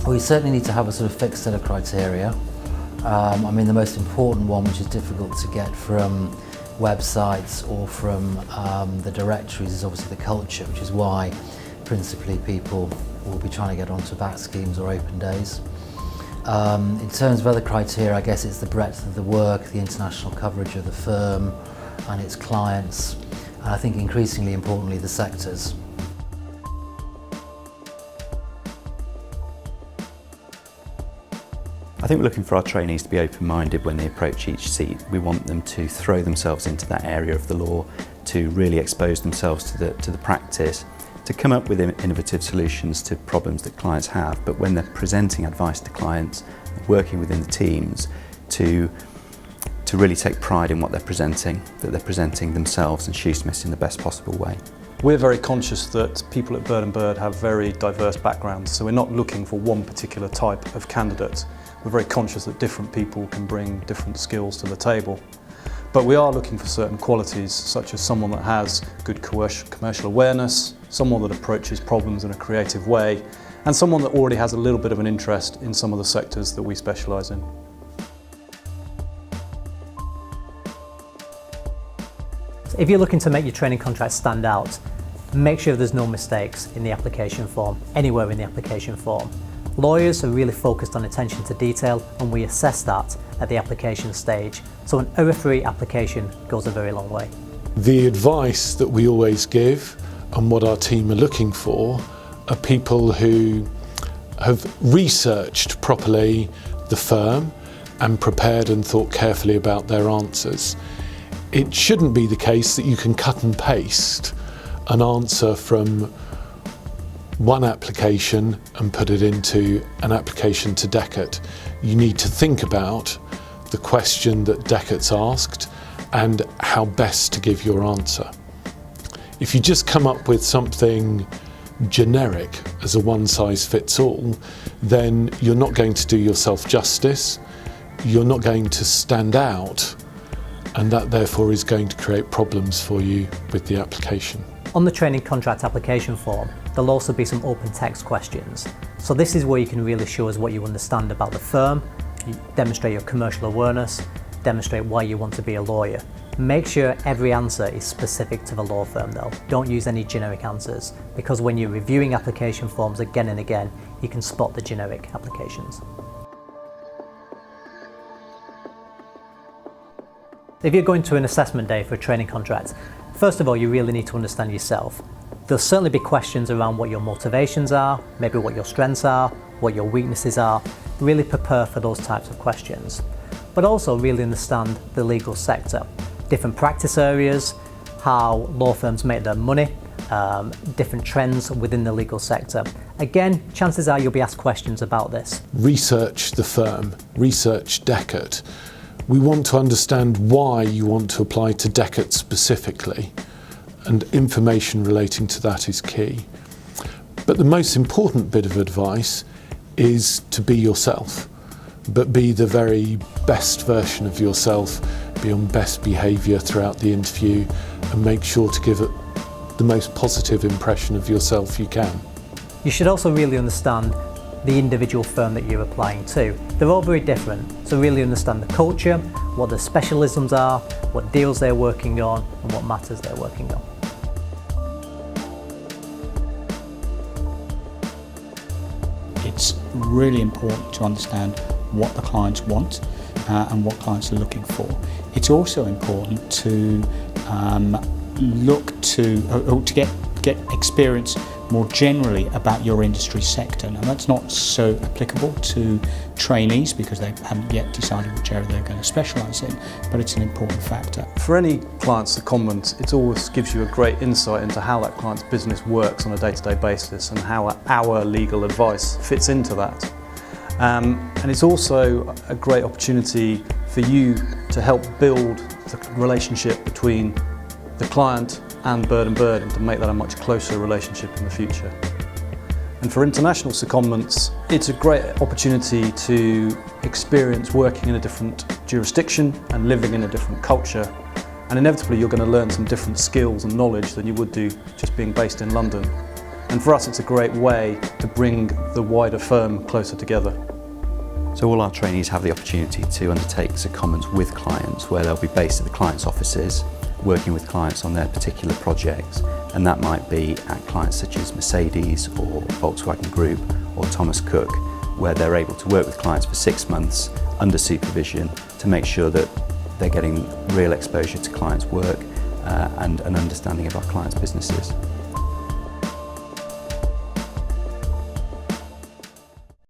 Well, you certainly need to have a sort of fixed set of criteria. I mean, the most important one, which is difficult to get from websites or from the directories, is obviously the culture, which is why principally people will be trying to get onto VAT schemes or open days. In terms of other criteria, I guess it's the breadth of the work, the international coverage of the firm and its clients, and I think increasingly importantly the sectors. I think we're looking for our trainees to be open-minded when they approach each seat. We want them to throw themselves into that area of the law, to really expose themselves to the practice, to come up with innovative solutions to problems that clients have, but when they're presenting advice to clients, working within the teams, to really take pride in what they're presenting, that they're presenting themselves and Shoesmiths in the best possible way. We're very conscious that people at Bird & Bird have very diverse backgrounds, so we're not looking for one particular type of candidate. We're very conscious that different people can bring different skills to the table. But we are looking for certain qualities, such as someone that has good commercial awareness, someone that approaches problems in a creative way, and someone that already has a little bit of an interest in some of the sectors that we specialise in. If you're looking to make your training contract stand out, make sure there's no mistakes in the application form, anywhere in the application form. Lawyers are really focused on attention to detail, and we assess that at the application stage, so an error-free application goes a very long way. The advice that we always give and what our team are looking for are people who have researched properly the firm and prepared and thought carefully about their answers. It shouldn't be the case that you can cut and paste an answer from one application and put it into an application to Dechert. You need to think about the question that Dechert's asked and how best to give your answer. If you just come up with something generic as a one-size-fits-all, then you're not going to do yourself justice, you're not going to stand out, and that therefore is going to create problems for you with the application. On the training contract application form, there'll also be some open text questions. So this is where you can really show us what you understand about the firm, you demonstrate your commercial awareness, demonstrate why you want to be a lawyer. Make sure every answer is specific to the law firm though. Don't use any generic answers, because when you're reviewing application forms again and again, you can spot the generic applications. If you're going to an assessment day for a training contract, first of all, you really need to understand yourself. There'll certainly be questions around what your motivations are, maybe what your strengths are, what your weaknesses are. Really prepare for those types of questions. But also really understand the legal sector, different practice areas, how law firms make their money, different trends within the legal sector. Again, chances are you'll be asked questions about this. Research the firm, research Dechert. We want to understand why you want to apply to Dechert specifically, and information relating to that is key. But the most important bit of advice is to be yourself, but be the very best version of yourself, be on best behaviour throughout the interview, and make sure to give it the most positive impression of yourself you can. You should also really understand the individual firm that you're applying to. They're all very different, so really understand the culture, what their specialisms are, what deals they're working on, and what matters they're working on. It's really important to understand what the clients want and what clients are looking for. It's also important to look to get experience more generally about your industry sector. Now that's not so applicable to trainees because they haven't yet decided which area they're going to specialise in, but it's an important factor. For any client's secondment, it always gives you a great insight into how that client's business works on a day-to-day basis and how our legal advice fits into that. And it's also a great opportunity for you to help build the relationship between the client and Bird & Bird, and to make that a much closer relationship in the future. And for international secondments, it's a great opportunity to experience working in a different jurisdiction and living in a different culture. And inevitably you're going to learn some different skills and knowledge than you would do just being based in London. And for us, it's a great way to bring the wider firm closer together. So all our trainees have the opportunity to undertake secondments with clients, where they'll be based at the client's offices, working with clients on their particular projects, and that might be at clients such as Mercedes or Volkswagen Group or Thomas Cook, where they're able to work with clients for 6 months under supervision to make sure that they're getting real exposure to clients' work and an understanding of our clients' businesses.